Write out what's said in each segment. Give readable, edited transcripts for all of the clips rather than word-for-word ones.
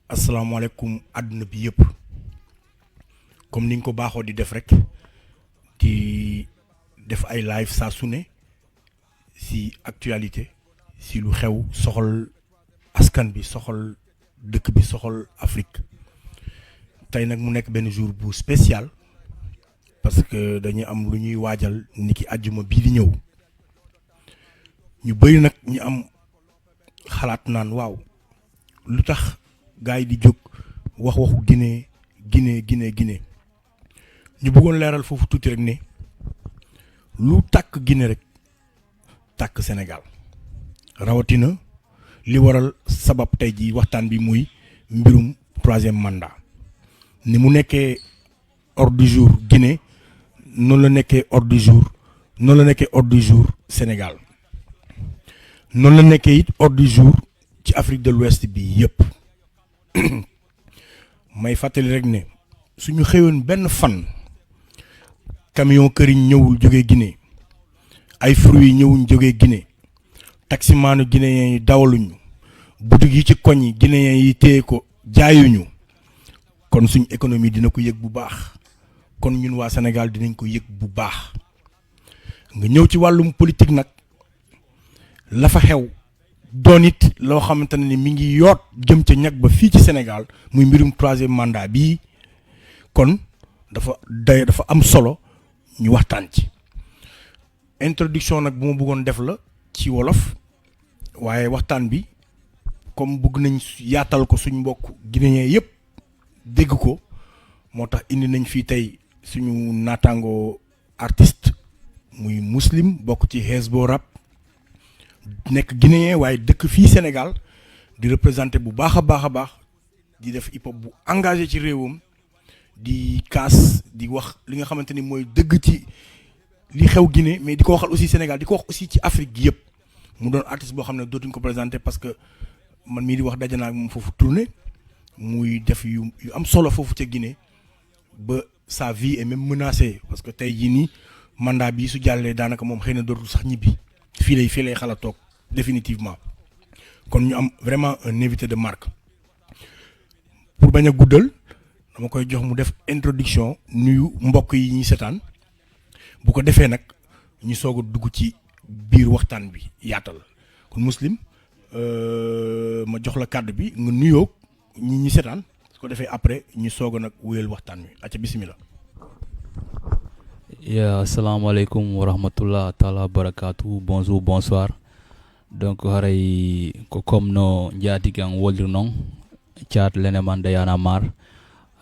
asalaamaaleykum àdduna bi yëpp comme ni nga ko baaxoo di def rek di def ay live saa su ne si actualité si lu xew soxal askan bi soxal dëkk bi soxal Afrique tey nag mu nekk benn jour bu spécial parce que dañuy am lu ñuy waajal niki àjjuma bii di ñëw ñu bëri nag ñu am xalaat naan waaw lu tax gars yi di jóg waxu Guinée ñu bëggoon leeral foofu tuuti rek ne lu tàkk Guinée rek tàkk Sénégal rawatina li waral sabab tey ji waxtaan bi muy mbirum troisième mandat ni mu nekkee ordre du jour Guinée noonu la nekkee ordre du jour Sénégal noonu la nekkee it ordre du jour ci Afrique de l'Ouest bi yëpp may fàttali rek ne suñu xëyoon benn fan camion këriñ ñëwul jógee Guinée ay fruits ñëwuñ jógee Guinée taximaanu guinéens yi dawaluñu boutique yi ci koñ yi guinéens yi téye ko jaayuñu kon suñ économie dina ko yëg bu baax kon ñun waa Sénégal dinañ ko yëg bu baax nga ñëw ci wàllum politique nag la fa xew doon it loo xamante ne ni mi ngi yoot jëm ca ñag ba fii ci Sénégal muy mbirum troisième mandat bii kon dafa am solo ñu waxtaan ci introduction nag bu ma bëggoon def la ci wolof waaye waxtaan bi comme bëgg nañ yaatal ko suñ mbokk guinéen yëpp dégg ko moo tax indi nañ fii tey suñu naataango artiste muy Muslim bokk ci Hezbo Rap nekk guinéen waaye dëkk fii Sénégal di représenter bu baax a baax di def hip hop bu engagé ci réewam di kaas di wax li nga xamante ni mooy dëgg ci li xew Guinée mais di ko waxal aussi Sénégal di ko wax aussi ci Afrique gi yëpp mu doon artiste boo xam ne dootuñ ko présenter parce que man mii di wax daje naa ak moom foofu tourné muy def yu am solo foofu ca Guinée ba sa vie est même menacée parce que tey jii nii mandat bi su jàllee daanaka moom xëy na dootul sax ñibbi fii lay xala toog définitivement kon ñu am vraiment un invité de marque pour bañ a guddal dama koy jox mu def introduction nuyu mbokk yi ñuy seetaan bu ko defee nag ñu soog a dugg ci biir waxtaan bi yaatal kon Muslim ma jox la kàddu bi nga nuyoo ñi seetaan su ko defee après ñu soog a nag wéyal waxtaan wi acca bismillah. Assalamualaikum warahmatullahi taala barakatuh. Bonjour, bonsoir. Donc haray ko comme no jaatigan woldir non chat lene man Y'en a marre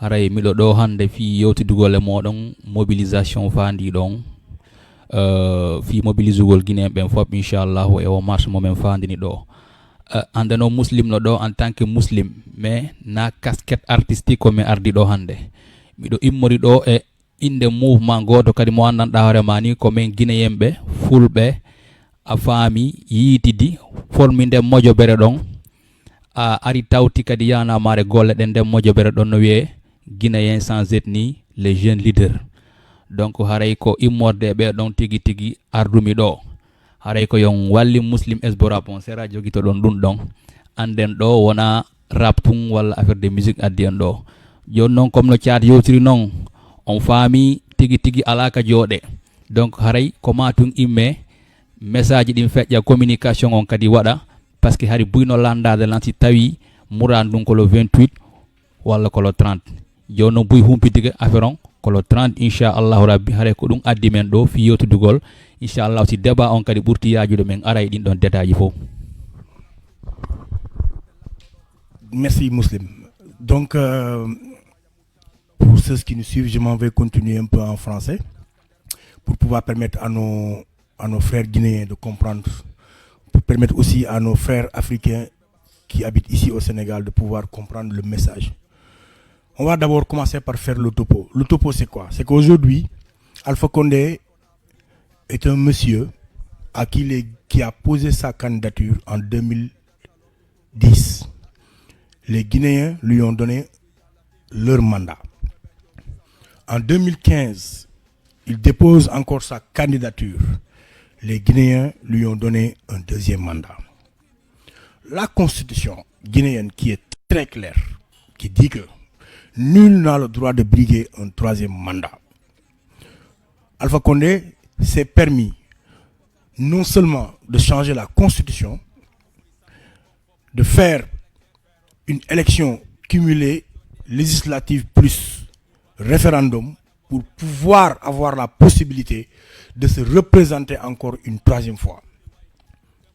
haray miɗo ɗo hande fi yewtidugol e moɗon mobilisation fandi ɗon fi mobilisugol guinéen ɓen foof inchallahu e o marche momin fandini ɗo ande no muslim no ɗo en tant que muslim mais na casquette artistique ko mi ardi ɗo hande miɗo immori ɗo e inde mouvement goto kadi mo andanɗa hoorema ni ko min guinéen ɓe fulɓe a faami yiitidi formi nden mojobere ɗon a ari tawti kadi Y'en a marre golle ɗen nden mojobere ɗon no wiye guinéen sans ethnie les jeunes leaders donc haray ko immorde ɓe ɗon tigi ardumi ɗo haray ko yon walli Muslim Hezbo Rap on sera jogito ɗon ɗum ɗon anden ɗo wona rap tun walla affaire de musique addi en ɗo joni noon comme no caat yewtiri noon on faami tigi alaka jooɗe donc haray ko matun imme message ɗin feƴƴa communication on kadi waɗa par ce que hari buyno landade lan si tawi muran ɗum ko le 28 walla ko le 30 joni noon buy humpitigue affaire on ko le 30 inchallahu rabbi haray ko ɗum addi men ɗo fi yewtudugol inchallahu si débat on kadi ɓurti yajude men ara e ɗin ɗon détail ji fof. Merci Muslim. Donc pour ceux qui nous suivent, je m'en vais continuer un peu en français pour pouvoir permettre à nos frères guinéens de comprendre, pour permettre aussi à nos frères africains qui habitent ici au Sénégal de pouvoir comprendre le message. On va d'abord commencer par faire le topo. Le topo, c'est quoi? C'est qu'aujourd'hui, Alpha Condé est un monsieur qui a posé sa candidature en 2010. Les Guinéens lui ont donné leur mandat. En 2015, il dépose encore sa candidature. Les Guinéens lui ont donné un deuxième mandat. La constitution guinéenne qui est très claire, qui dit que nul n'a le droit de briguer un troisième mandat. Alpha Condé s'est permis non seulement de changer la constitution, de faire une élection cumulée législative plus référendum pour pouvoir avoir la possibilité de se représenter encore une troisième fois.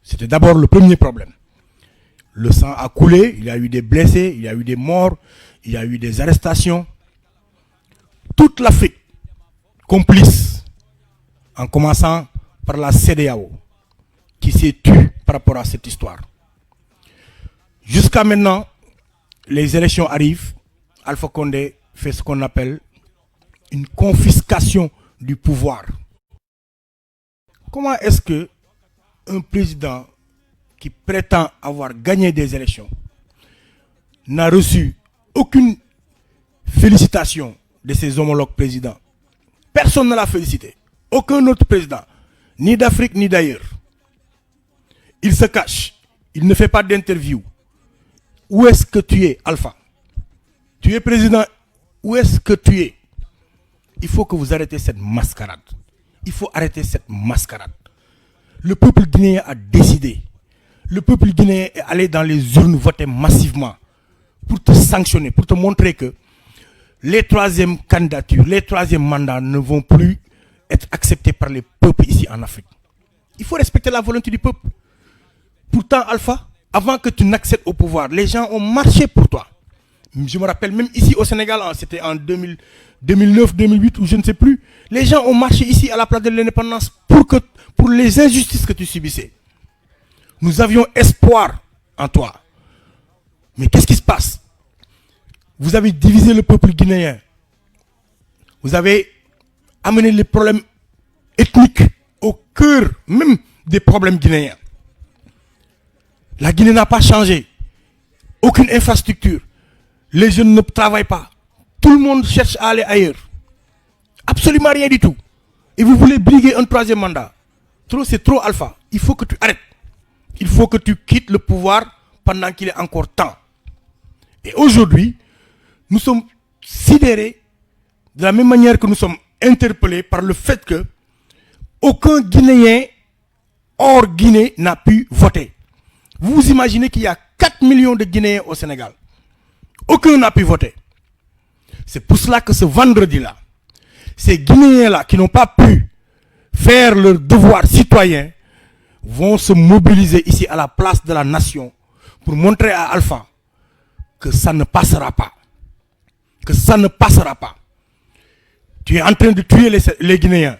C'était d'abord le premier problème. Le sang a coulé, il y a eu des blessés, il y a eu des morts, il y a eu des arrestations. Toute l'Afrique complice, en commençant par la CEDEAO, qui s'est tue par rapport à cette histoire. Jusqu'à maintenant, les élections arrivent, Alpha Condé fait ce qu'on appelle une confiscation du pouvoir. Comment est-ce que un président qui prétend avoir gagné des élections n'a reçu aucune félicitation de ses homologues présidents? Personne ne l'a félicité. Aucun autre président, ni d'Afrique ni d'ailleurs. Il se cache. Il ne fait pas d'interview. Où est-ce que tu es, Alpha? Tu es président. Où est-ce que tu es? Il faut que vous arrêtez cette mascarade. Il faut arrêter cette mascarade. Le peuple guinéen a décidé. Le peuple guinéen est allé dans les urnes voter massivement pour te sanctionner, pour te montrer que les troisièmes candidatures, les troisièmes mandats ne vont plus être acceptés par les peuples ici en Afrique. Il faut respecter la volonté du peuple. Pourtant, Alpha, avant que tu n'accèdes au pouvoir, les gens ont marché pour toi. Je me rappelle même ici au Sénégal, c'était en 2009, 2008 ou je ne sais plus. Les gens ont marché ici à la place de l'indépendance pour les injustices que tu subissais. Nous avions espoir en toi. Mais qu'est-ce qui se passe? Vous avez divisé le peuple guinéen. Vous avez amené les problèmes ethniques au cœur même des problèmes guinéens. La Guinée n'a pas changé. Aucune infrastructure. Les jeunes ne travaillent pas. Tout le monde cherche à aller ailleurs. Absolument rien du tout. Et vous voulez briguer un troisième mandat. C'est trop, Alpha. Il faut que tu arrêtes. Il faut que tu quittes le pouvoir pendant qu'il est encore temps. Et aujourd'hui, nous sommes sidérés de la même manière que nous sommes interpellés par le fait que aucun Guinéen hors Guinée n'a pu voter. Vous vous imaginez qu'il y a 4 millions de Guinéens au Sénégal. Aucun n'a pu voter. C'est pour cela que ce vendredi-là, ces Guinéens-là qui n'ont pas pu faire leur devoir citoyen vont se mobiliser ici à la place de la nation pour montrer à Alpha que ça ne passera pas. Que ça ne passera pas. Tu es en train de tuer les Guinéens.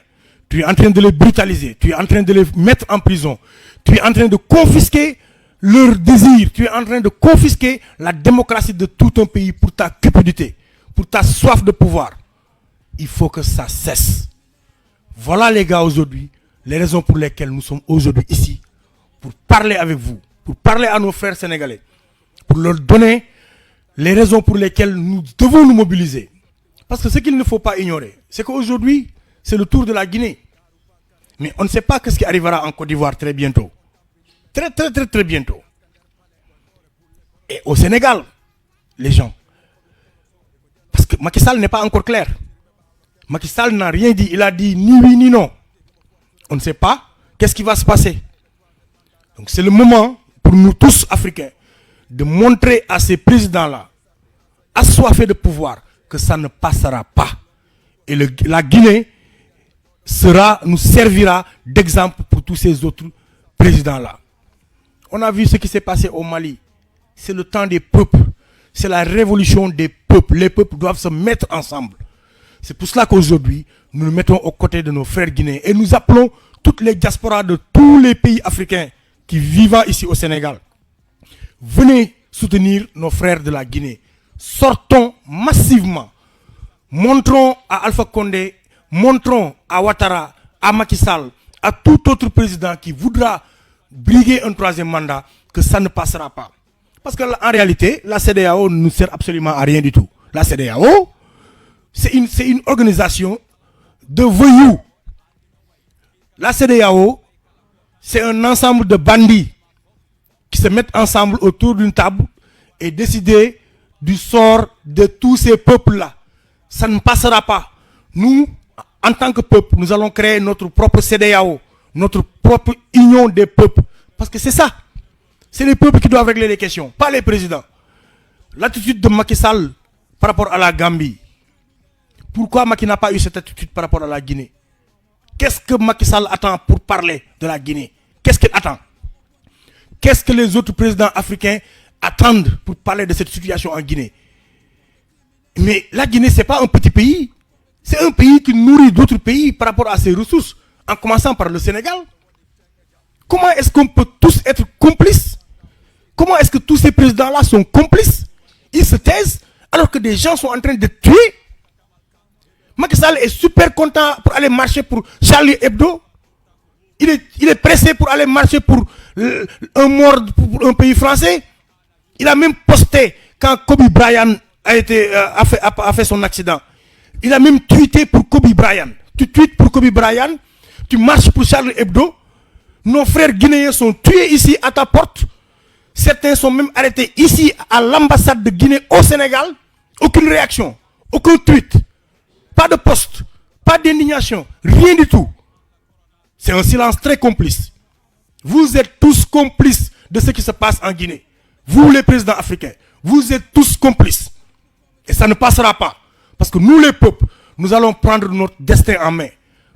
Tu es en train de les brutaliser. Tu es en train de les mettre en prison. Tu es en train de confisquer leurs désirs. Tu es en train de confisquer la démocratie de tout un pays pour ta cupidité, pour ta soif de pouvoir. Il faut que ça cesse. Voilà les gars aujourd'hui, les raisons pour lesquelles nous sommes aujourd'hui ici, pour parler avec vous, pour parler à nos frères sénégalais, pour leur donner les raisons pour lesquelles nous devons nous mobiliser. Parce que ce qu'il ne faut pas ignorer, c'est qu'aujourd'hui, c'est le tour de la Guinée. Mais on ne sait pas ce qui arrivera en Côte d'Ivoire très bientôt. Très bientôt. Et au Sénégal, les gens. Parce que Macky Sall n'est pas encore clair. Macky Sall n'a rien dit. Il a dit ni oui ni non. On ne sait pas qu'est-ce qui va se passer. Donc c'est le moment pour nous tous Africains de montrer à ces présidents-là, assoiffés de pouvoir, que ça ne passera pas. Et la Guinée nous servira d'exemple pour tous ces autres présidents-là. On a vu ce qui s'est passé au Mali. C'est le temps des peuples. C'est la révolution des peuples. Les peuples doivent se mettre ensemble. C'est pour cela qu'aujourd'hui, nous nous mettons aux côtés de nos frères guinéens. Et nous appelons toutes les diasporas de tous les pays africains qui vivent ici au Sénégal. Venez soutenir nos frères de la Guinée. Sortons massivement. Montrons à Alpha Condé, montrons à Ouattara, à Macky Sall, à tout autre président qui voudra briguer un troisième mandat, que ça ne passera pas. Parce qu'en réalité, la CEDEAO ne nous sert absolument à rien du tout. La CEDEAO, c'est une organisation de voyous. La CEDEAO, c'est un ensemble de bandits qui se mettent ensemble autour d'une table et décider du sort de tous ces peuples-là. Ça ne passera pas. Nous, en tant que peuple, nous allons créer notre propre CEDEAO, notre propre union des peuples. Parce que c'est ça. C'est les peuples qui doivent régler les questions, pas les présidents. L'attitude de Macky Sall par rapport à la Gambie. Pourquoi Macky n'a pas eu cette attitude par rapport à la Guinée? Qu'est-ce que Macky Sall attend pour parler de la Guinée? Qu'est-ce qu'il attend? Qu'est-ce que les autres présidents africains attendent pour parler de cette situation en Guinée? Mais la Guinée, ce n'est pas un petit pays. C'est un pays qui nourrit d'autres pays par rapport à ses ressources, en commençant par le Sénégal. Comment est-ce qu'on peut tous être complices? Comment est-ce que tous ces présidents-là sont complices? Ils se taisent alors que des gens sont en train de tuer. Macky Sall est super content pour aller marcher pour Charlie Hebdo. Il est pressé pour aller marcher pour un mort pour un pays français. Il a même posté quand Kobe Bryant a fait son accident. Il a même tweeté pour Kobe Bryant. Tu tweets pour Kobe Bryant, tu marches pour Charlie Hebdo. Nos frères guinéens sont tués ici à ta porte. Certains sont même arrêtés ici à l'ambassade de Guinée au Sénégal. Aucune réaction, aucun tweet, pas de poste, pas d'indignation, rien du tout. C'est un silence très complice. Vous êtes tous complices de ce qui se passe en Guinée. Vous les présidents africains, vous êtes tous complices. Et ça ne passera pas. Parce que nous les peuples, nous allons prendre notre destin en main.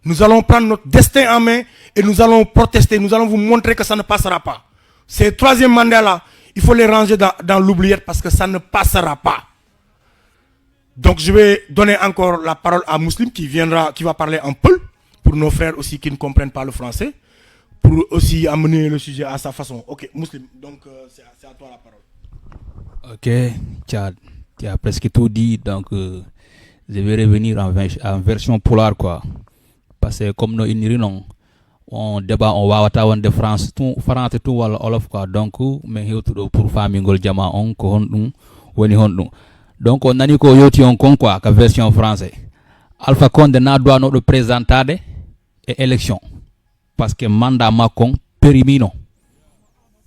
Nous allons prendre notre destin en main et nous allons protester. Nous allons vous montrer que ça ne passera pas. Ces troisième mandats-là, il faut les ranger dans l'oubliette parce que ça ne passera pas. Donc je vais donner encore la parole à Muslim qui va parler en peul pour nos frères aussi qui ne comprennent pas le français, pour aussi amener le sujet à sa façon. Ok, Muslim, donc c'est à toi la parole. Ok, tu as presque tout dit, donc je vais revenir en version polar quoi. Parce que comme nous inirons, on débat on wawata wonde France tout français tout wala olof quoi, donc mais hewtudo pour famingol jama on ko hondum woni hondum. Donc on nani ko yoti on kon quoi ka version français. Alpha Condé na doit de présentade et élection parce que mandat makon périmino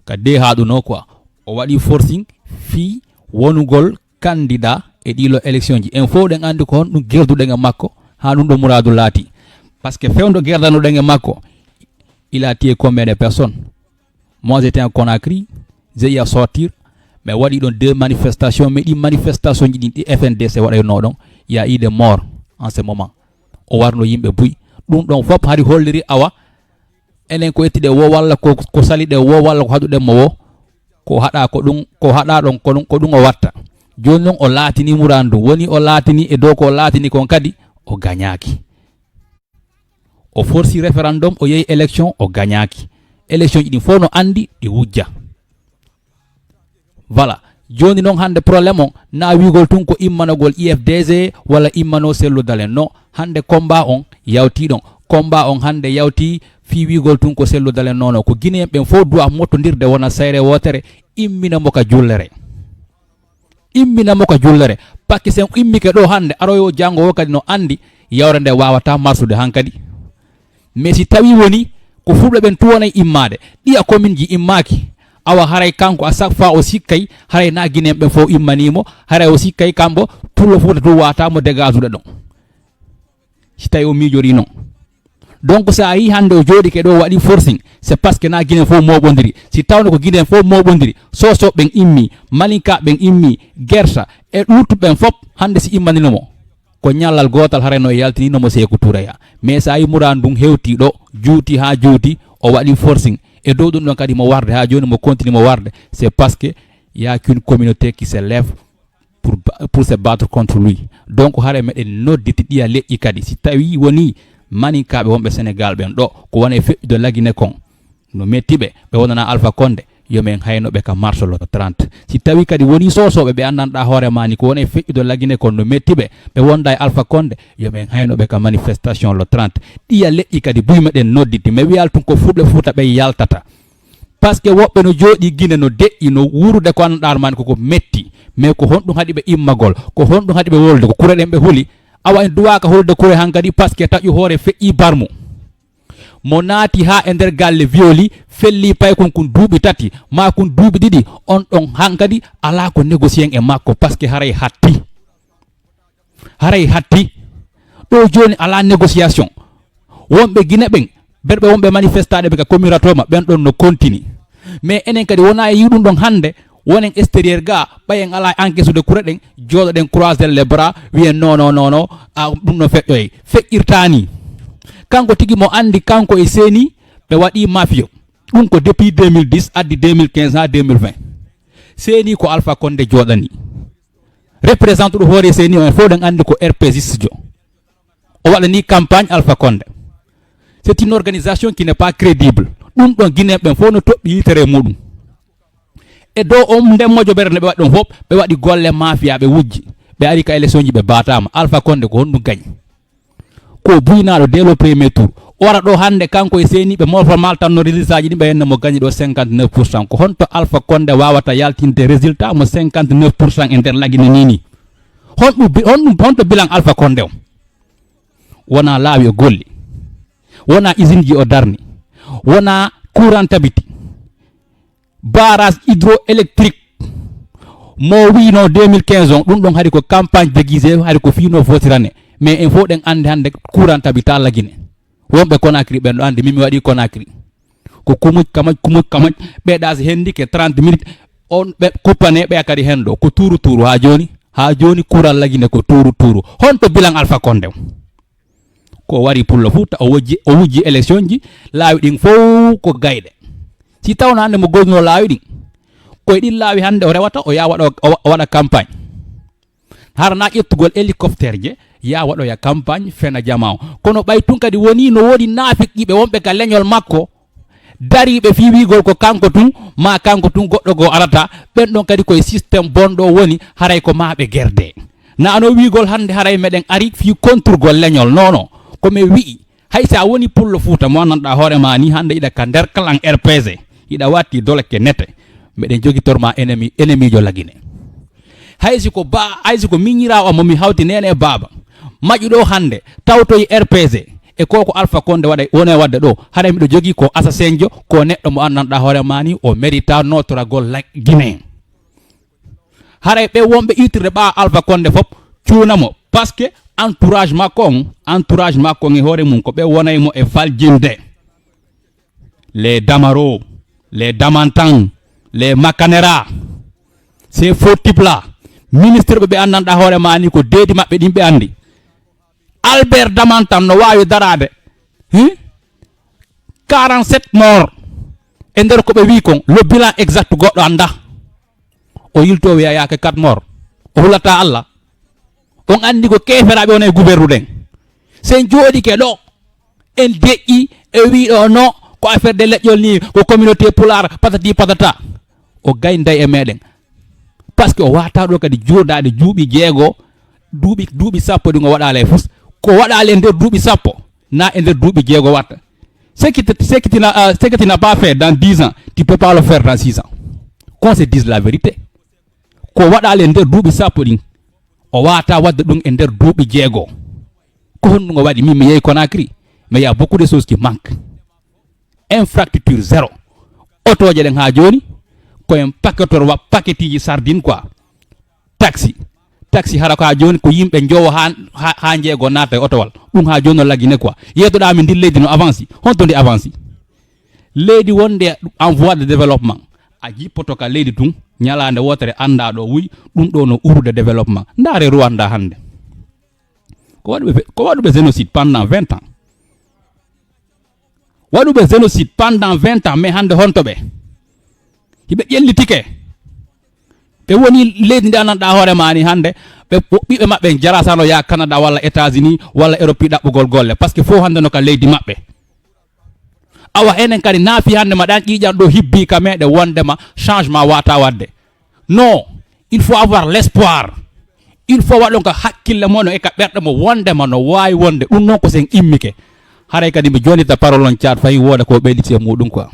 ka de haɗu no quoi o waɗi forcing fi wonugol candidat e ɗilo élection ji en fo ɗen andi ko hon ɗum gerduɗen e makko ha ɗum ɗo muradu laati parce que fewdo gerdanuɗen e makko il a tué combien de personnes? Moi j'étais en Conakry, j'ai eu à sortir, mais il y a eu 2 manifestations, mais les manifestations du FNDC, il y a eu des morts en ce moment. Donc il faut pas holleri awa enen ko etti de wo walla ko sali de wo walla ko hadu de mo ko hada ko dum ko dum o watta joni non o latini murandu woni o latini e do ko latini kon kadi o gagnaki o forci référendum o yeyi élection o gagnaki élection ji fo no andi di wujja voilà joni non hande problème on na wigol tun ko immanogol IFDG wala immano sellu dalen no hande combat on yawti don combat on hande yawti fi wigol tun ko sellu dalen nono ko guinéen ben fo doit motondirde wona sayre wotere immina mo ka jullere pakki sen immike do hande aroyo jango o kadi no andi yawre nde wawata marsude hankadi mais si tawi woni ko fulbe ben tuwona immade diya commune ji immaki awa haray kanko a chaque fois o sikkay haray na guinéen be fo immanimo haray o sikkay kambo pullo futa to wata mo dégageude don si tawi o mijori non donc ça yi hande o jodi ke do wadi forcing c'est parce que na guinéen fo mobondiri si tawno ko guinéen fo mobondiri so ben immi malinka ben immi gersa e lutu ben fop hande si immanino ko nyallal gotal hareno yaltini no mo seku turaya mais sa yi murandum hewti do juuti ha juuti o wadi forcing et do dum don kadi mo warde ha joni mo continue mo warde c'est parce que il y a qu'une communauté qui se lève pour se battre contre lui donc hare meden nodditi diya leƴƴi kadi si tawi woni maninkaɓe wonɓe Sénégal ɓen ɗo ko wona e feƴƴude lagine kon no mettiɓe ɓe wonana Alpha Condé yomen haynoɓe ka mars le 30 si tawi kadi woni sosoɓe ɓe andanɗa hoore mani ko wona e feƴƴude lagine kon no mettiɓe ɓe wonda e Alpha Condé yomen haynoɓe ka manifestation le 30 ɗiya leƴƴi kadi buymeɗen nodditi mais wiyal tun ko fuɓe fuuta ɓe yaltata parce que woɓɓe no jooɗi Guinée no deƴƴi no wurude ko andanɗa mani koko metti mais ko honɗum haɗi ɓe immagol ko honɗum haɗi ɓe wolde ko kure ɗen ɓe huuli awa en duwaka holde kure hankadi parce que taƴu hoore feƴƴi barmu mo naati ha e nder galle violi felli pay kon kun duuɓi tati ma kun duuɓi ɗiɗi on ɗon hankadi ala ko négocier e makko par ce que haray hatti ɗo joni ala négociation wonɓe guine ɓen berɓe wonɓe manifestade ɓe ka commuratoma ɓen ɗon no continue mais enen kadi wona e yiɗum ɗon hande wonen extérieur ga ɓayen ala encaisse de kure ɗen jooɗoɗen croiser les bras wiyen non a ɗum no feƴƴoye feƴƴirtani kanko tigi mo andi kanko e seni ɓe waɗi mafio ɗum ko depuis 2010 addi 2015 ha 2020 seni ko Alpha Condé jooɗani représente ɗo hoore seni o en fof ɗen andi ko RPGiste jo o waɗani campagne Alpha Condé c'est une organisation qui n'est pas crédible ɗum ɗon guinéɓe fof no toɓɓi yitere muɗum e dow on ndemmojo ɓerde nde ɓe waɗi ɗon fof ɓe waɗi golle mafia ɓe wujji ɓe ari ka élection ji ɓe batama Alpha Condé ko honɗum gagne ko buynaɗo dès le premier tour ora ɗo hande kanko e seni ɓe morfa maltanno résultat ji ɗi ɓe henno mo gagne ɗo 59% ko honto Alpha Condé wawata yaltinde résultat mo 59% e nder laguine nini honto bilan Alpha Condé o wona laawi o golli wona usine ji o darni wona courant tabiti barrage hydroélectrique mo wino 2015 on ɗum ɗon hari ko campagne déguisé hari ko fino fotirane mais en fof ɗen andi hande courant tabita lagine wonɓe Conakry ɓen ɗo andi mimi waɗi Conakry ko kumuj kamaj ɓeɗa so hendi ke 30 minutes on ɓe kuppane ɓe kadi hen ɗo ko turu ha joni courant lagine ko turu honto bilan Alpha Condé ko wari pour le Fouta o wujji élection ji laawi ɗin fof ko gayɗe si tawno hande mo goñno laawi ɗin koye ɗin laawi hande o rewata o ya waɗa campagne harana ƴettugol hélicoptère je ya waɗoya campagne fena jama o kono ɓay tun kadi woni no woodi naafiqiɓe wonɓe ka leñol makko dariɓe fi wigol ko kanko tun ma kanko tun goɗɗo go arata ɓen ɗon kadi koye systéme bonɗo woni haray ko maɓe guerde nano wigol hande haray meɗen ari fi contourgol leñol non komi wi'i hay sa woni pullo Fouta mo nanɗa hoorema ni hande iɗa ka nder clan RPG iɗa watti doleke nete meɗen jogitorma ennemi jo lagine haysi ko miñira o momi hawti nene e baba maƴuɗo hande tawtoyi RPG e koko Alpha Condé wone wadde ɗo haɗa miɗo jogui ko assassin jo ko neɗɗo mo annanɗa hoorema ni o mérita notoragol guinéen haray ɓe wonɓe itirde ɓa Alpha Condé foof cuunamo par ce que entourage makko on e hoore mum ko ɓe wonaymo e faljinde les Damaro les Damantan les Makanera ces faux types là ministre ɓe annanɗa hoore ma ni ko deedi maɓɓe ɗin ɓe andi Albert Damantan no wawi darade 47 morts e nder ko ɓe wi kon le bilan exact goɗɗo anda o yilto wiya yake 4 morts o hulata Allah on andi ko keferaɓe on e gouvernuɗen sen jooɗi ke ɗo en deƴƴi e wiɗo no ko affaire de leƴƴol ni ko communauté pular patati patata o gaynday e meɗen par ce que o wata ɗo kadi joɗade juuɓi jeego duuɓi sappo ɗi o waɗale fus ko waɗale e nder duuɓi sappo na e nder duuɓi jeego watta ce que tu n'as pas fait dans 10 ans tu peux pas le faire dans 6 ans qu'on se dise la vérité ko waɗale e nder duuɓi sappo ɗin o wata wadde ɗum e nder duuɓi jeego ko honɗum o waɗi min mi yeehi Conakry mais y a beaucoup de choses qui manquent infrastructure zéro otoje ɗen ha joni koyen paquetiji sardine quoi taxi hara ko ha joni ko yimɓe jowo ha jeego naata e otowal ɗum ha joni no laggine quoi yeydoɗa min ndi leydi no avance honto ndi avance leydi wonde en voie de développement a jippoto ka leydi tun ñalande wotere anda ɗo wuy ɗum ɗo no urde développement ndaare Rwanda hande ko waɗuɓe génocide pendant 20 ans waɗuɓe génocide pendant 20 ans mais hande honto ɓe hiɓe ƴellitike ɓe woni leydi ndi annanɗa hoore ma ni hande ɓiɓɓe maɓɓe jara sano ya Canada walla États-Unis walla Europe ɗaɓɓugol golle par ce que fof hande no ka leydi maɓɓe awa enen kadi naafi hande maɗan ƴiƴan ɗo hibbi ka meɗe wondema changement wata wadde non il faut avoir l'espoir il faut waɗon ko hakkille mono e ka ɓerɗe mo wondema no wawi wonde ɗum noon ko sen immike haray kadi mi jonita parole on Thiat Faye wooda ko ɓeyditi e muɗum quoi.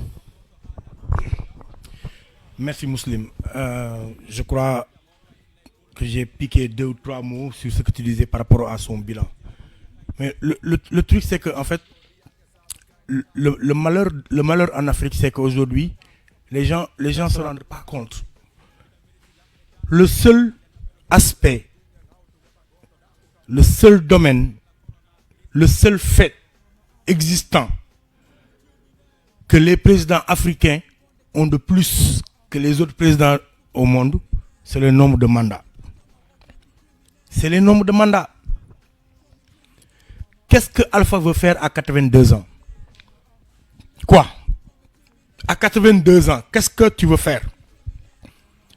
Merci Muslim. Je crois que j'ai piqué 2 ou 3 mots sur ce que tu disais par rapport à son bilan. Mais le truc c'est que en fait le malheur en Afrique, c'est qu'aujourd'hui, les gens se rendent pas compte. Le seul aspect, le seul domaine, le seul fait existant que les présidents africains ont de plus que les autres présidents au monde, c'est le nombre de mandats. C'est le nombre de mandats. Qu'est-ce que Alpha veut faire à 82 ans? Quoi? À 82 ans, qu'est-ce que tu veux faire?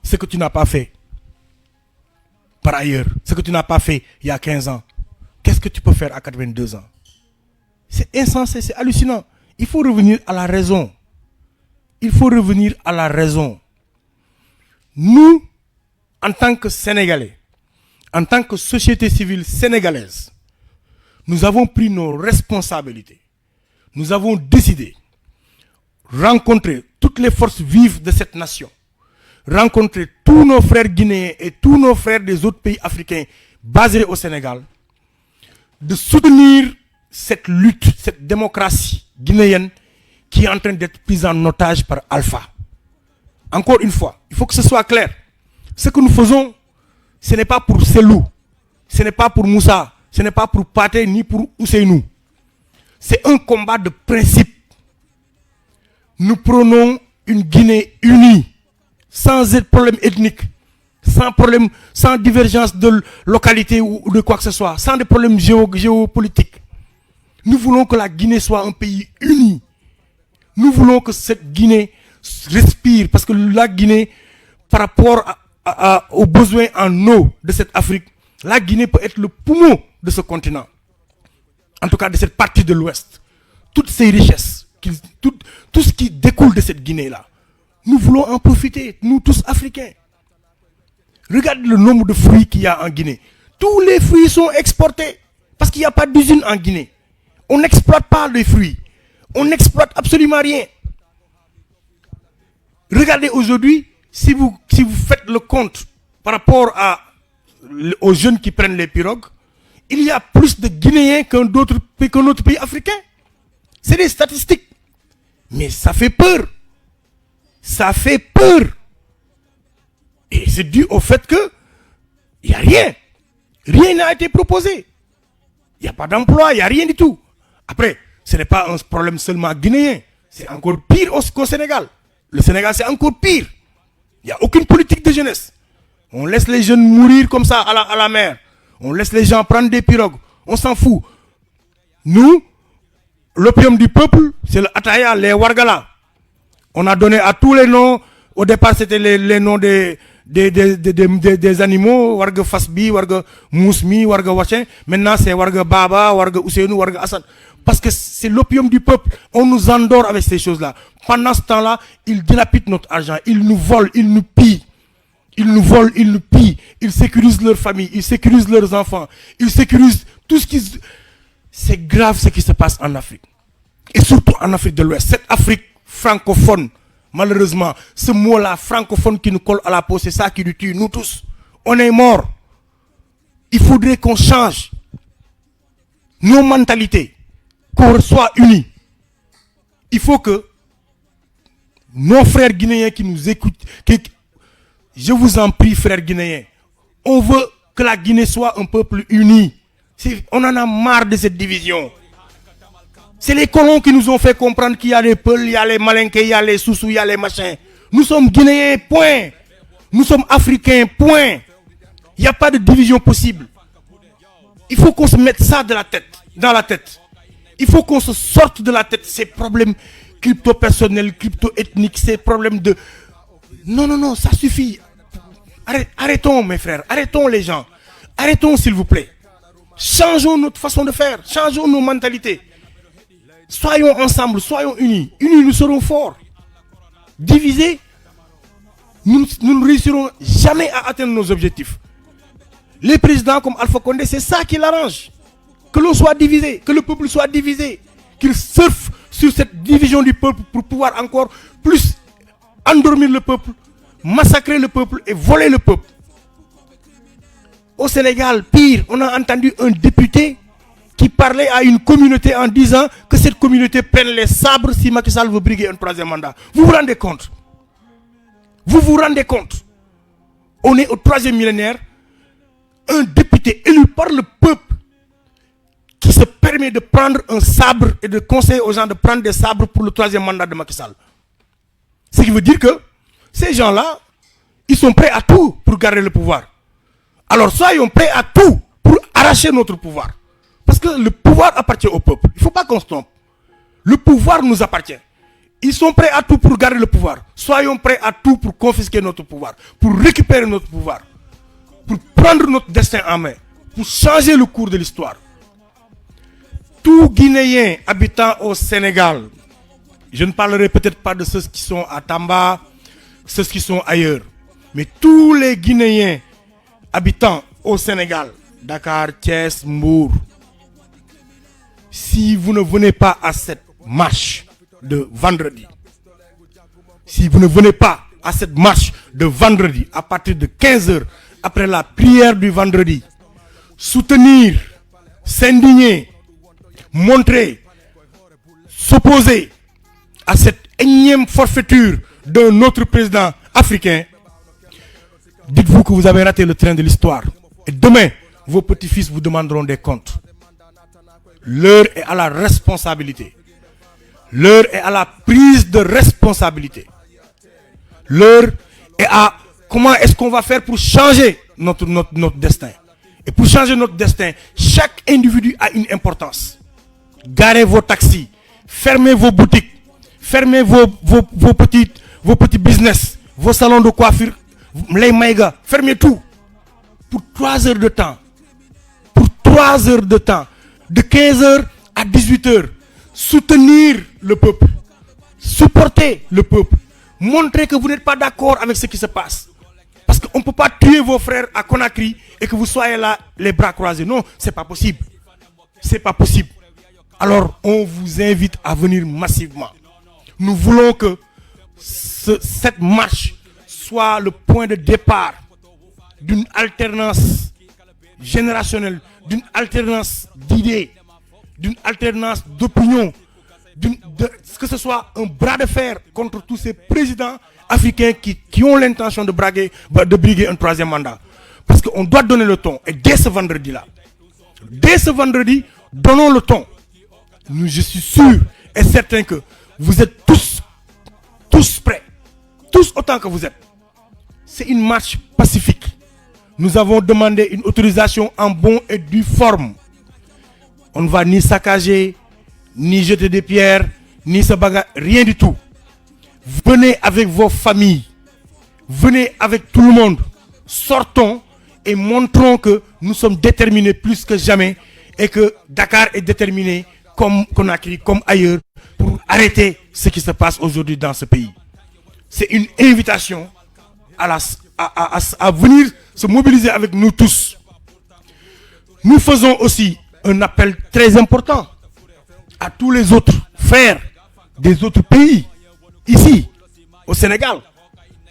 Ce que tu n'as pas fait par ailleurs, ce que tu n'as pas fait il y a 15 ans. Qu'est-ce que tu peux faire à 82 ans? C'est insensé, c'est hallucinant. Il faut revenir à la raison. Il faut revenir à la raison. Nous, en tant que Sénégalais, en tant que société civile sénégalaise, nous avons pris nos responsabilités. Nous avons décidé de rencontrer toutes les forces vives de cette nation, rencontrer tous nos frères guinéens et tous nos frères des autres pays africains basés au Sénégal, de soutenir cette lutte, cette démocratie guinéenne qui est en train d'être prise en otage par Alpha. Encore une fois, il faut que ce soit clair. Ce que nous faisons, ce n'est pas pour Selou, ce n'est pas pour Moussa, ce n'est pas pour Pathé ni pour Ousseinou. C'est un combat de principe. Nous prenons une Guinée unie, sans problème ethnique, sans problème, sans divergence de localité ou de quoi que ce soit, sans des problèmes géopolitiques. Nous voulons que la Guinée soit un pays uni. Nous voulons que cette Guinée respire, parce que la Guinée, par rapport aux besoins en eau de cette Afrique, la Guinée peut être le poumon de ce continent. En tout cas, de cette partie de l'Ouest. Toutes ces richesses, tout ce qui découle de cette Guinée-là, nous voulons en profiter, nous tous Africains. Regarde le nombre de fruits qu'il y a en Guinée. Tous les fruits sont exportés, parce qu'il n'y a pas d'usine en Guinée. On n'exploite pas les fruits. On n'exploite absolument rien. Regardez aujourd'hui, si vous faites le compte par rapport aux jeunes qui prennent les pirogues, il y a plus de Guinéens qu'un autre pays africain. C'est des statistiques. Mais ça fait peur. Ça fait peur. Et c'est dû au fait que il n'y a rien. Rien n'a été proposé. Il n'y a pas d'emploi, il n'y a rien du tout. Après, ce n'est pas un problème seulement guinéen. C'est encore pire qu'au Sénégal. Le Sénégal, c'est encore pire. Il n'y a aucune politique de jeunesse. On laisse les jeunes mourir comme ça à la mer. On laisse les gens prendre des pirogues. On s'en fout. Nous, l'opium du peuple, c'est le Ataya, les Wargala. On a donné à tous les noms. Au départ, c'était les noms des animaux. Warga Fasbi, Warga Mousmi, Warga Wachin. Maintenant, c'est Warga Baba, Warga Ousseinou, Warga Hassan. Parce que c'est l'opium du peuple. On nous endort avec ces choses-là. Pendant ce temps-là, ils dilapident notre argent. Ils nous volent, ils nous pillent. Ils nous volent, ils nous pillent. Ils sécurisent leurs familles, ils sécurisent leurs enfants. Ils sécurisent tout ce qui... C'est grave ce qui se passe en Afrique. Et surtout en Afrique de l'Ouest. Cette Afrique francophone, malheureusement, ce mot-là, francophone qui nous colle à la peau, c'est ça qui nous tue, nous tous. On est morts. Il faudrait qu'on change nos mentalités, qu'on soit unis. Il faut que nos frères guinéens qui nous écoutent, je vous en prie, frères guinéens, on veut que la Guinée soit un peuple uni. On en a marre de cette division. C'est les colons qui nous ont fait comprendre qu'il y a les Peuls, il y a les Malinqués, il y a les Soussous, il y a les machins. Nous sommes Guinéens, point. Nous sommes Africains, point. Il n'y a pas de division possible. Il faut qu'on se mette ça dans la tête. Il faut qu'on se sorte de la tête ces problèmes crypto-personnels, crypto-ethniques, ces problèmes de... Non, ça suffit. Arrêtons, mes frères. Arrêtons les gens. Arrêtons, s'il vous plaît. Changeons notre façon de faire. Changeons nos mentalités. Soyons ensemble, soyons unis. Unis, nous serons forts. Divisés, nous ne réussirons jamais à atteindre nos objectifs. Les présidents comme Alpha Condé, c'est ça qui l'arrange. Que l'on soit divisé, que le peuple soit divisé. Qu'il surfe sur cette division du peuple pour pouvoir encore plus endormir le peuple, massacrer le peuple et voler le peuple. Au Sénégal, pire, on a entendu un député qui parlait à une communauté en disant que cette communauté prenne les sabres si Macky Sall veut briguer un troisième mandat. Vous vous rendez compte? Vous vous rendez compte? On est au troisième millénaire, un député élu par le peuple qui se permet de prendre un sabre et de conseiller aux gens de prendre des sabres pour le troisième mandat de Macky Sall. Ce qui veut dire que ces gens-là, ils sont prêts à tout pour garder le pouvoir. Alors soyons prêts à tout pour arracher notre pouvoir. Parce que le pouvoir appartient au peuple. Il ne faut pas qu'on se trompe. Le pouvoir nous appartient. Ils sont prêts à tout pour garder le pouvoir. Soyons prêts à tout pour confisquer notre pouvoir, pour récupérer notre pouvoir, pour prendre notre destin en main, pour changer le cours de l'histoire. Tout Guinéen habitant au Sénégal, je ne parlerai peut-être pas de ceux qui sont à Tamba, ceux qui sont ailleurs, mais tous les Guinéens habitant au Sénégal, Dakar, Thiès, Mbour, si vous ne venez pas à cette marche de vendredi, si vous ne venez pas à cette marche de vendredi à partir de 15h après la prière du vendredi, soutenir, s'indigner, montrer, s'opposer à cette énième forfaiture d'un autre président africain, dites-vous que vous avez raté le train de l'histoire. Et demain, vos petits-fils vous demanderont des comptes. L'heure est à la responsabilité. L'heure est à la prise de responsabilité. L'heure est à comment est-ce qu'on va faire pour changer notre destin. Et pour changer notre destin, chaque individu a une importance. Garez vos taxis, fermez vos boutiques, fermez vos petits business, vos salons de coiffure, les maïgas, fermez tout. Pour 3 heures de temps. Pour 3 heures de temps. De 15h à 18h. Soutenir le peuple. Supporter le peuple. Montrer que vous n'êtes pas d'accord avec ce qui se passe. Parce qu'on ne peut pas tuer vos frères à Conakry et que vous soyez là les bras croisés. Non, c'est pas possible. C'est pas possible. Alors, on vous invite à venir massivement. Nous voulons que cette marche soit le point de départ d'une alternance générationnelle, d'une alternance d'idées, d'une alternance d'opinion, que ce soit un bras de fer contre tous ces présidents africains qui ont l'intention de briguer un troisième mandat. Parce qu'on doit donner le ton. Et dès ce vendredi-là, donnons le ton. Je suis sûr et certain que vous êtes tous prêts, tous autant que vous êtes. C'est une marche pacifique. Nous avons demandé une autorisation en bonne et due forme. On ne va ni saccager, ni jeter des pierres, ni se bagarrer, rien du tout. Venez avec vos familles, venez avec tout le monde. Sortons et montrons que nous sommes déterminés plus que jamais et que Dakar est déterminé comme Conakry, comme ailleurs, pour arrêter ce qui se passe aujourd'hui dans ce pays. C'est une invitation à venir se mobiliser avec nous tous. Nous faisons aussi un appel très important à tous les autres frères des autres pays, ici, au Sénégal.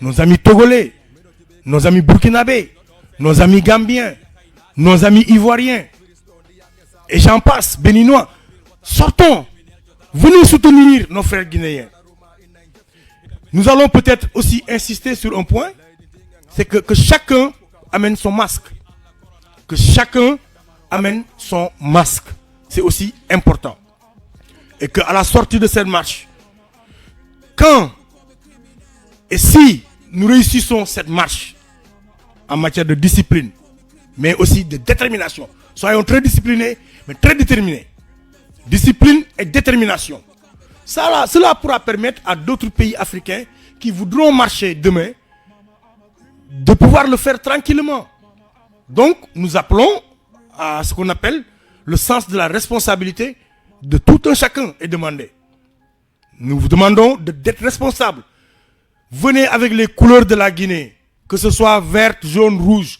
Nos amis togolais, nos amis burkinabés, nos amis gambiens, nos amis ivoiriens, et j'en passe, béninois. Sortons, venez soutenir nos frères guinéens. Nous allons peut-être aussi insister sur un point, c'est que chacun amène son masque. Que chacun amène son masque. C'est aussi important. Et qu'à la sortie de cette marche, quand et si nous réussissons cette marche en matière de discipline, mais aussi de détermination, soyons très disciplinés, mais très déterminés. Discipline et détermination. Cela pourra permettre à d'autres pays africains qui voudront marcher demain de pouvoir le faire tranquillement. Donc, nous appelons à ce qu'on appelle le sens de la responsabilité de tout un chacun est demandé. Nous vous demandons d'être responsables. Venez avec les couleurs de la Guinée, que ce soit verte, jaune, rouge.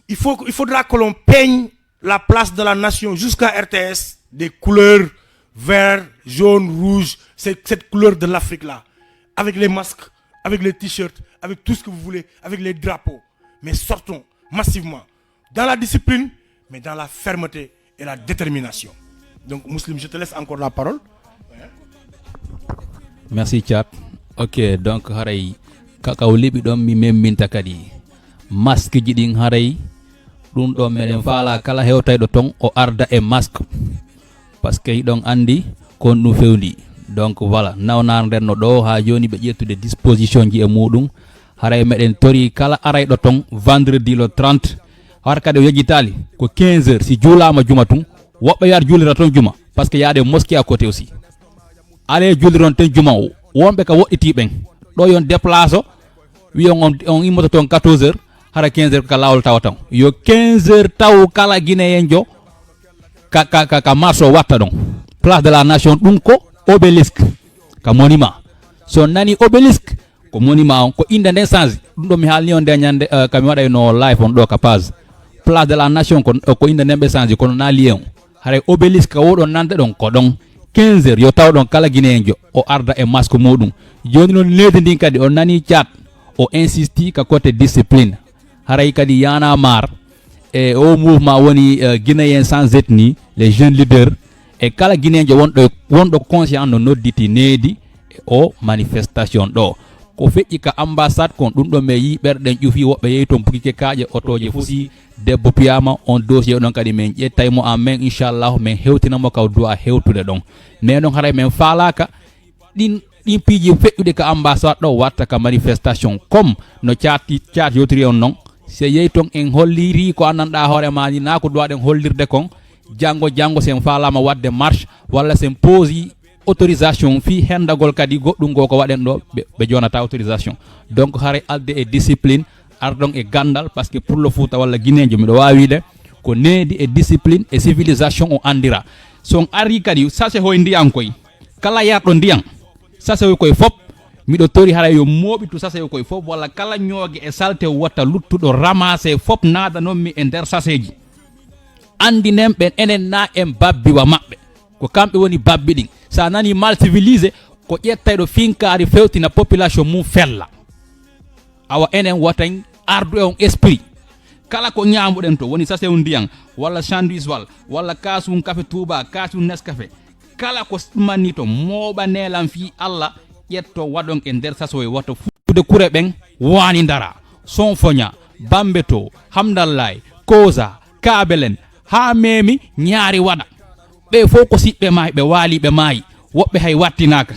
Il faudra que l'on peigne la place de la nation jusqu'à RTS des couleurs vert, jaune, rouge, cette couleur de l'Afrique là, avec les masques, avec les t-shirts, avec tout ce que vous voulez, avec les drapeaux. Mais sortons massivement, dans la discipline, mais dans la fermeté et la détermination. Donc Muslim, je te laisse encore la parole. Merci Thiat. Ok, donc haray kakaw libi ɗon mi memminta kadi masque ji ɗin haray ɗum ɗo meɗen faala kala hewtayɗo ton o arda e masque par ce que hiɗon andi kon ɗum fewndi. Donc voilà, nawnar nden no ɗo ha joni ɓe ƴettude disposition ji e muɗum haray meɗen tori kala arayɗo ton vendredi le 30 har kadi o yejjitali ko 15 heures si juulama juma tun woɓɓe yar juulira ton juma par ce que yaade mosquée à côté aussi ale juuliron ten juma o wonɓe ka woɗɗitiɓen ɗo yon déplace o wiyon on immoto toon 14 heures hara 15 heures ka lawol tawa tan yo 15 heures taw kala guinéen jo ka marche o watta ɗon place de la nation ɗum ko obélisque ka monument so nani obélisque ko monument on ko inde nden change ɗum ɗo mi haalni on nde ñande kami waɗay no live on ɗo ka page place de la nation ko inde nden ɓe change kono na lié on haray obélisque ka woɗon nande ɗon ko ɗon 15 heures yo taw ɗon kala guinéen jo o arda e masque muɗum joni noon leydi ndin kadi o nani Thiat o insisti ka côté discipline haray kadi yana mar e o mouvement woni guinéen sans ethnie les jeunes leaders e kala guinéen jo wonɗo conscient no nodditi needi e o manifestation ɗo ko feƴƴi ka ambassade kon ɗum ɗo me yi ɓerɗen ƴufi woɓɓe yehi toon bukike kaaƴe otoje fusi debbo piyama on dossier ɗon kadi min ƴettaymo en main inchallahu min hewtinamo kaw duwa hewtude ɗon mais noon haray min faalaka ɗin piiji feƴƴude ka ambassade ɗo watta ka manifestation comme no Thiat yotiri on noon se yehi toon en holliri ko annanɗa hoorema ni na ko duwaɗen hollirde kon janggo sen faalama wadde marche walla sen poosi autorisation fi hendagol kadi goɗɗum go ko waɗen ɗo ɓe jonata autorisation donc haray alde e discipline ardon e gandal par ce que pour le Fouta walla guinéjo miɗo wawide ko needi e discipline e civilisation o andira son ari kadi sase hoye ndiyan koy kala yarɗo ndiyan sase hoy koye fop miɗo tori haray yo moɓitu sase hoy koye fop walla kala ñoogue e salte watta luttuɗo ramassé fop nadanonmi e nder saseji andinen ɓen enen na en babbiwa maɓɓe ko kamɓe woni babbi ɗin sa nani mal civilisé ko ƴettayɗo finkari fewtina population mum fella awa enen watan ardu e on esprit kala ko ñamuɗen to woni sasew ndiyan walla sandwich walla kasum café touba kasum nescafé kala ko manni to moɓa nelan fi Allah ƴetto waɗon e nder sasoye watta fude kure ɓen wani dara son foña bambeto hamdallay kosa kabelen ha memi ñaari waɗa ɓe fof ko siɓɓe maayi ɓe waali ɓe maayi woɓɓe hay wattinaka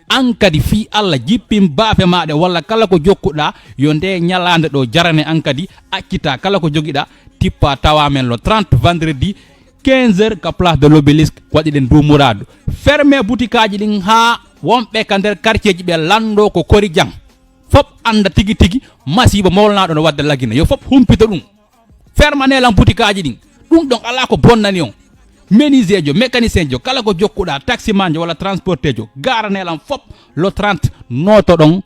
an kadi fi Allah jippin baafe maɗe walla kala ko jokkuɗa yo nde ñalande ɗo jarane an kadi accita kala ko joguiɗa tippa tawamen le 30 vendredi 15 heures ka place de l'obélisque waɗiɗen dow mouradu fermé boutique aji ɗin ha wonɓe ka nder quartier ji ɓe lando ko kori jang fop anda tigi tigi masiba mawlanaɗo no wadde lagina yo fop humpita ɗum fermanelan boutique aji ɗin ɗum ɗon ala ko bonnani on menuisier jo mécanicien jo kala ko jokkuɗa taximan jo walla transporteur jo garanelan fop le 30 noto ɗon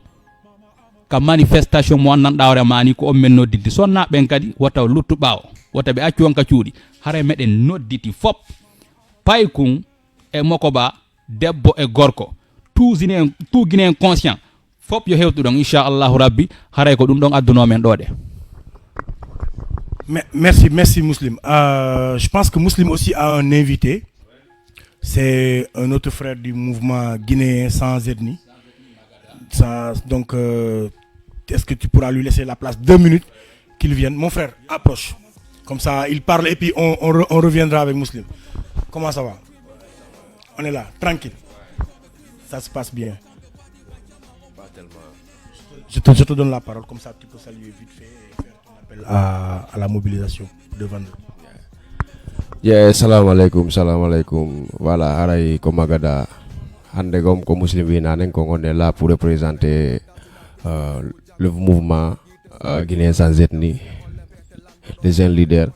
ka manifestation mo annanɗa hoore mani ko on men noddidde sonnaɓen kadi wata luttu ɓawo wata ɓe accu on ka cuuɗi hara meɗen nodditi fop paykun e mokoba debbo e gorko tout guinéen conscient fop yo hewtu ɗon inchallahu rabbi haray ko ɗum ɗon addunomen ɗo de. Merci Muslim. Je pense que Muslim aussi a un invité. C'est un autre frère du mouvement guinéen sans ethnie. Donc, est-ce que tu pourras lui laisser la place 2 minutes qu'il vienne? Mon frère, approche. Comme ça, il parle et puis on reviendra avec Muslim. Comment ça va? On est là, tranquille. Ça se passe bien. Pas tellement. Je te donne la parole, comme ça tu peux saluer vite fait. À la mobilisation de vendredi. Yeah, salam alaikum. Voilà, haray ko magada hande gom ko muslim wi nanen ko on est là pour représenter le mouvement guinéen sans ethnie, les jeunes leaders.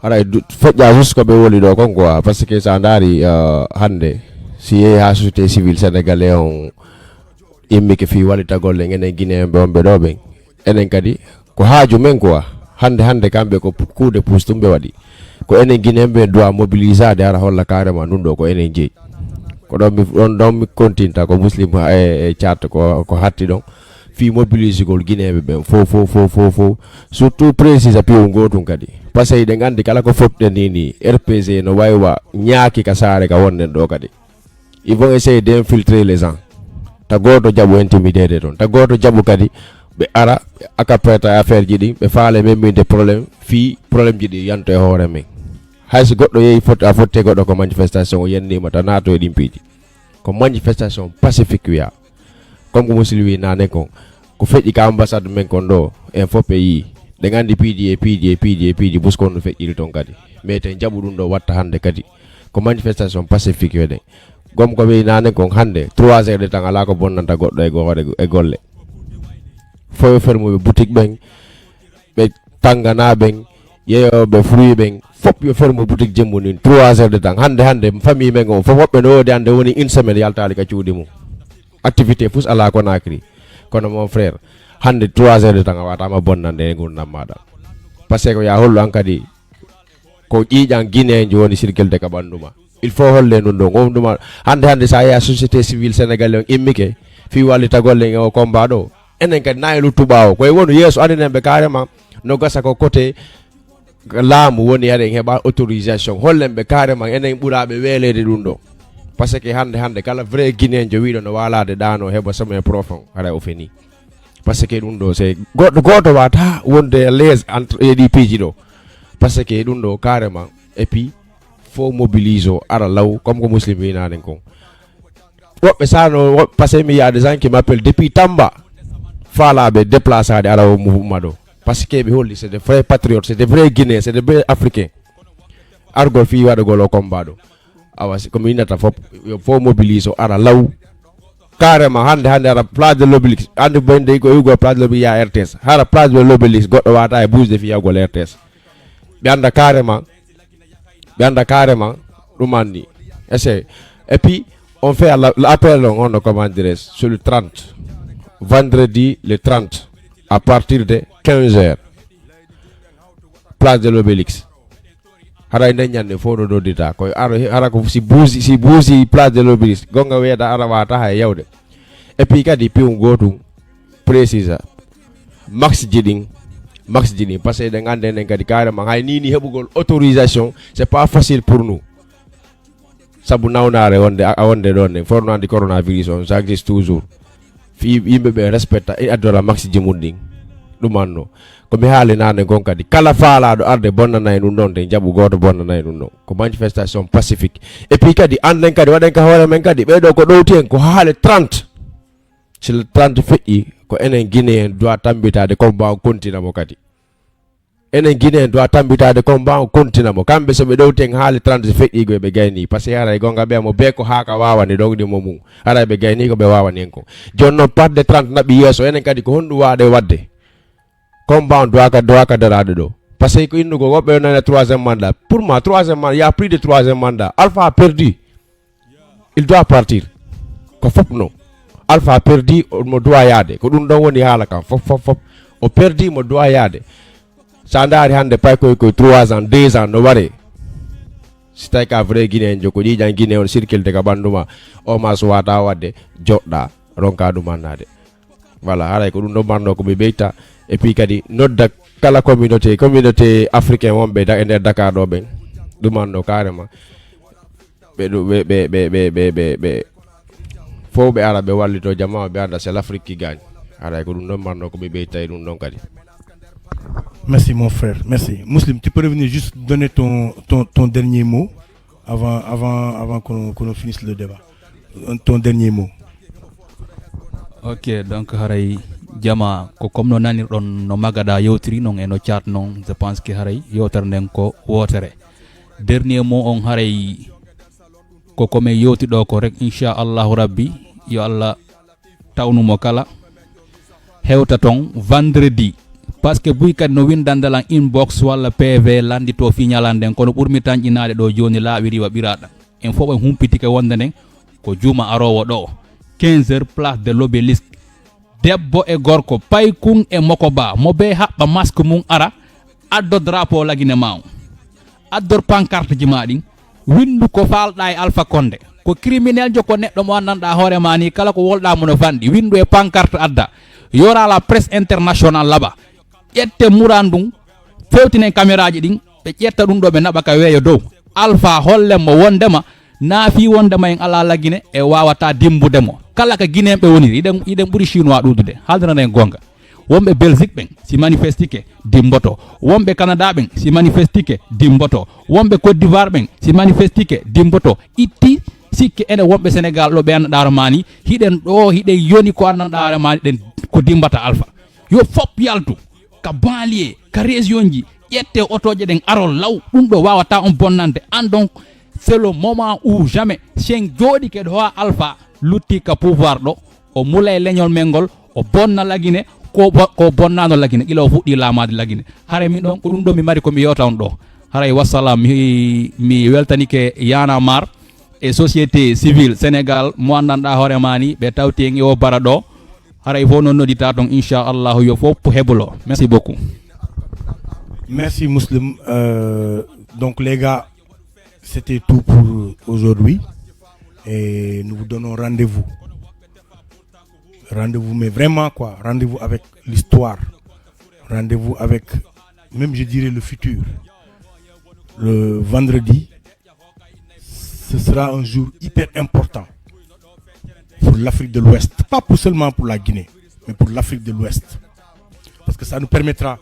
Haray fodja jusqu'o be woli do kon quoi parce que ça ndari hande si ha société civile sénégalais on immi ke fi walita golle ngene guinéen be on be do ben enen kadi ko haaju men quoi hande kamɓe ko kuude pustumɓe waɗi ko enen guinéenɓe doit mobilisade ara holla carrément ɗum ɗo ko enen jeeyi ko ɗon mi continta ko muslim e Thiat ko hatti ɗon fi mobilisegol guinéenɓe ɓen fof surtout précise piiw gotum kadi parce que de andi kala ko fotte ni RPG no waywa nyaaki ka saare ka wonnen do kadi ils vont essayer d'infiltrer les gens ta goto jabu intimider don ta goto jabu kadi be ara aka preta affaire jidi be faale même des problèmes fi problème jidi yanto e hoore men hayso goddo yeyi fotte goddo ko manifestation o yenni mata nato e dimpiji ko manifestation pacifique wiya comme ko muslimi nane ko feji ka ambassade men kon do en fo pays de gandi pidi buskon no feji ton kadi mais te jabu dum do watta hande kadi ko manifestation pacifique wede gom ko be nane kon hande 3 heures de temps ala ko bonnanta goddo e golle fo fermo be boutique ben be tangana ben yeyo be fruit ben fop yo fermo boutique jemmo ni 3 heures de temps hande famille men on fo wobbe no de ande woni une semaine yaltaali ka ciudi mum activité fus ala ko nakri kono mon frère hande 3 heures de temps wata ma bonnande gurdam mada parce que ya hollo an kadi ko ƴiƴan guinéen joni circulde ka banduma il faut holle non do ngomduma hande sa ya société civile sénégalais on immike fi wallita golle o combat do enen kadi naylu tubawo koy wonu yeso andinen be carrément no gasa ko côté laamu woni yaren heba autorisation hollen be carrément enen ɓuraɓe welede ɗum ɗo parce que hande kala vrai guinéen jo wiɗo no walade dano heba sommet profond hara o feni parce que ɗum ɗo c'est goto wata wonde les entre EDP ji ɗo parce que ɗum ɗo carrément et puis faut mobilise ara law comme ko muslim winanen kon woɓɓe sano parce que mi y a des gens qui m'appellent depuis Tamba faalaɓe déplacade ara o mouvement ɗo parce que ɓe holli c'est des vrais patriotes c'est des vrais guinéens c'est des vrais africains argol fi waɗagol o combat ɗo awa komi innata fop faut mobilise ara law carrément hande ara place de l'Obélisque hande bende ko yugo place de l'Obélisque ya RTS hara place de l'Obélisque goɗɗo wata e bousde fi yagol RTS ɓe anda carrément ɗum anni essaye et puis on fait l'appel on no comment dirais sur le 30 vendredi le 30 à partir de 15h place de l'Obélisque hara nden ñande fo do dodita ko ara ko si buusi place de l'Obélisque gonga weeda ara wata hay yawde et puis kadi piw gotum précisa max jiding parce que de ngande nen kadi carrément hay ni hebugol autorisation c'est pas facile pour nous sabu nawnare wonde don fornandi coronavirus on ça existe toujours fi yimbe be respecta e adora max jimunding dum anno ko mi haali nane gon kadi kala faalaado arde bonnana e dum don de jabu goto bonnana e dum don ko manifestation pacifique et puis kadi anden kadi waden ka hoore men kadi be do ko dowti en ko haale 30 c'est le 30 feƴƴi ko enen guinéen doit tambitade combat o continue mo kadi enen guinéen doit tambitade combat o continue mo kambe so be dowti en haale 30 feƴƴi go be gayni parce que haray gonga be mo be ko haaka wawani dogdi mo mum haray be gayni ko be wawani en ko jonno parde 30 nabi yeso enen kadi ko hondu waade wadde combat doit ka darade do parce que ko innugo wobbe nana 3e mandat pour moi 3e mandat il y a plus de 3e mandat Alpha a perdu il doit partir ko fop no Alpha a perdu mo doit yaade ko dum don woni hala kam fop o perdu mo doit yaade sa ndaari hande pay ko 3 ans 2 ans no ware si tay ka vrai guinéen joko ƴiƴan guinéen on circle de ka banduma o ma so wata wadde jodda ronka dum annade voilà haray ko dum do marno ko be beyta et puis kadi nodda kala communauté africain wonɓe e nder Dakar ɗo ɓen ɗumanno carrément ɓe fof ɓe ara ɓe wallito jama ɓe anda c'est l'Afrique qui gagne haray ko ɗum ɗon marno ko ɓe ɓeyta e ɗum ɗon kadi. Merci mon frère, merci. Muslim, tu peux revenir juste donner ton dernier mot avant qu'on finisse le débat. Ton dernier mot. Ok, donc haray jama ko comme no nanirɗon no magada yewtiri non e no chat non je pense que haray yewtere nden ko wotere dernier mot on haray ko kome yewtiɗo ko rek inchallahu rabbi yo Allah tawnumo kala hewta ton vendredi parce que buy kadi no windandalan inbox walla PV landito fi ñalanden kono ɓurmi tan ƴinade ɗo joni laaɓi riwa ɓiraɗa en fof en humpitike wonde nden ko juma arowo ɗo 15h place de l'Obélisque debbo e gorko paykun e mokoba mo be haɓɓa masque mum ara addo drapeau lagine ma addor pancarte ji ma ɗin windu ko falɗa e Alpha Condé ko criminel jo ko neɗɗo mo anndanɗa hoore ma ni kala ko wolɗamo no fandi windu e pancarte adda yora la presse internationale là-bas ƴette murandum fewtinen caméra ji ɗin ɓe ƴetta ɗum ɗo ɓe naɓa ka weeyo dow alpha hollenmo wondema naafi wondema en ala lagine e wawata dimbudemo kala ka guinéen ɓe woniri iɗen ɓuuri chinois ɗudude haldana en gonga wonɓe belgique ɓen si manifestike dimboto wonɓe canada ɓen si manifestike dimboto wonɓe côte d'ivoire ɓen si manifestike dimboto itti sikke ene wonɓe sénégal ɗo ɓe annaɗaro mani hiɗen ɗo hiɗen yoni ko annaɗaro mani ɗen ko dimbata alpha yo fop yaltu ka banlieue ka région ji ƴette otoje ɗen arol law ɗum ɗo wawata on bonnande an donc c'est le moment où jamais sen jooɗi keɗo howa alpha lutti ka pouvoir ɗo o mula e leñol men ngol o bonna lagine ko bonnano lagine ila o fuɗɗi laamade lagine hare min ɗon ko ɗum ɗo mi mari komi yewta on ɗo haray wassalam mi weltanike yana mar e société civile sénégal mo andanɗa hoorema ni ɓe tawti en e o bara ɗo haray fof noon noddita ton inchallahu yo fof heɓolo merci beaucoup. Merci Muslim. Donc les gars, c'était tout pour aujourd'hui et nous vous donnons rendez-vous. Rendez-vous, mais vraiment quoi, rendez-vous avec l'histoire, rendez-vous avec, même je dirais le futur. Le vendredi, ce sera un jour hyper important pour l'Afrique de l'Ouest, pas seulement pour la Guinée, mais pour l'Afrique de l'Ouest. Parce que ça nous permettra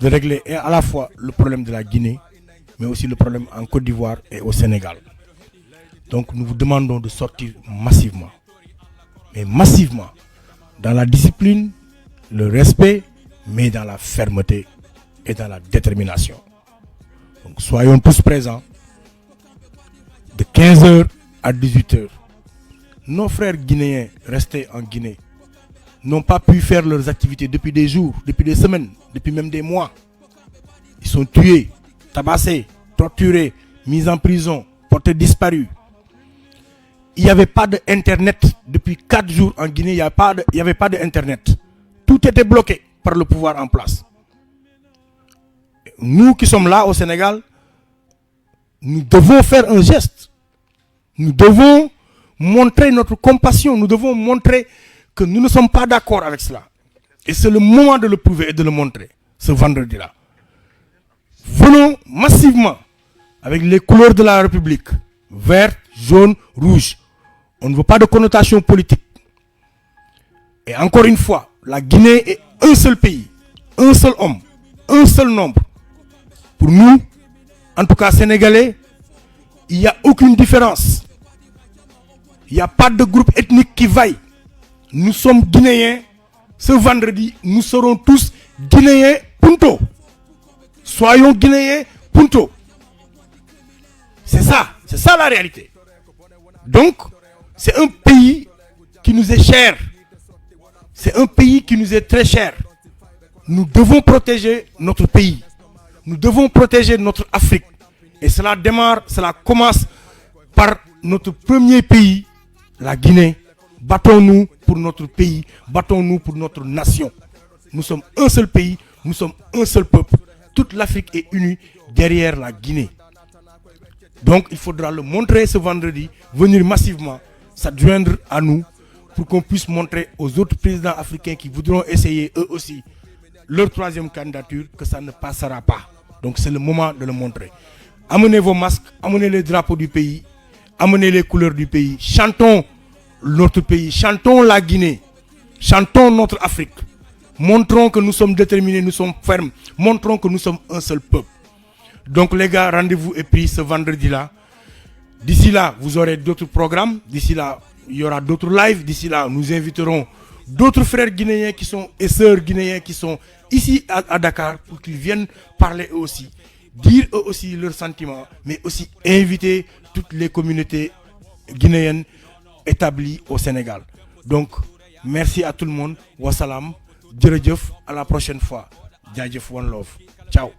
de régler à la fois le problème de la Guinée, mais aussi le problème en Côte d'Ivoire et au Sénégal. Donc nous vous demandons de sortir massivement, mais massivement, dans la discipline, le respect, mais dans la fermeté et dans la détermination. Donc soyons tous présents de 15h à 18h. Nos frères guinéens restés en Guinée n'ont pas pu faire leurs activités depuis des jours, depuis des semaines, depuis même des mois. Ils sont tués, tabassés, torturés, mis en prison, portés disparus. Il n'y avait pas d'Internet depuis 4 jours en Guinée, il n'y avait pas d'Internet. Tout était bloqué par le pouvoir en place. Nous qui sommes là au Sénégal, nous devons faire un geste. Nous devons montrer notre compassion, nous devons montrer que nous ne sommes pas d'accord avec cela. Et c'est le moment de le prouver et de le montrer, ce vendredi-là. Venons massivement avec les couleurs de la République, vert, jaune, rouge. On ne veut pas de connotation politique. Et encore une fois, la Guinée est un seul pays, un seul homme, un seul nombre. Pour nous, en tout cas sénégalais, il n'y a aucune différence. Il n'y a pas de groupe ethnique qui vaille. Nous sommes guinéens. Ce vendredi, nous serons tous guinéens, punto. Soyons guinéens, punto. C'est ça la réalité. Donc, c'est un pays qui nous est cher. C'est un pays qui nous est très cher. Nous devons protéger notre pays. Nous devons protéger notre Afrique. Et cela commence par notre premier pays, la Guinée. Battons-nous pour notre pays, battons-nous pour notre nation. Nous sommes un seul pays, nous sommes un seul peuple. Toute l'Afrique est unie derrière la Guinée. Donc il faudra le montrer ce vendredi, venir massivement, s'adjoindre à nous pour qu'on puisse montrer aux autres présidents africains qui voudront essayer eux aussi leur troisième candidature que ça ne passera pas. Donc c'est le moment de le montrer. Amenez vos masques, amenez les drapeaux du pays, amenez les couleurs du pays. Chantons notre pays, chantons la Guinée, chantons notre Afrique. Montrons que nous sommes déterminés, nous sommes fermes. Montrons que nous sommes un seul peuple. Donc les gars, rendez-vous est pris ce vendredi-là. D'ici là, vous aurez d'autres programmes. D'ici là, il y aura d'autres lives. D'ici là, nous inviterons d'autres frères guinéens et sœurs guinéens qui sont ici à Dakar pour qu'ils viennent parler eux aussi, dire eux aussi leurs sentiments, mais aussi inviter toutes les communautés guinéennes établies au Sénégal. Donc, merci à tout le monde. Wassalam. Djeredjeuf. À la prochaine fois. Djadjef One Love. Ciao.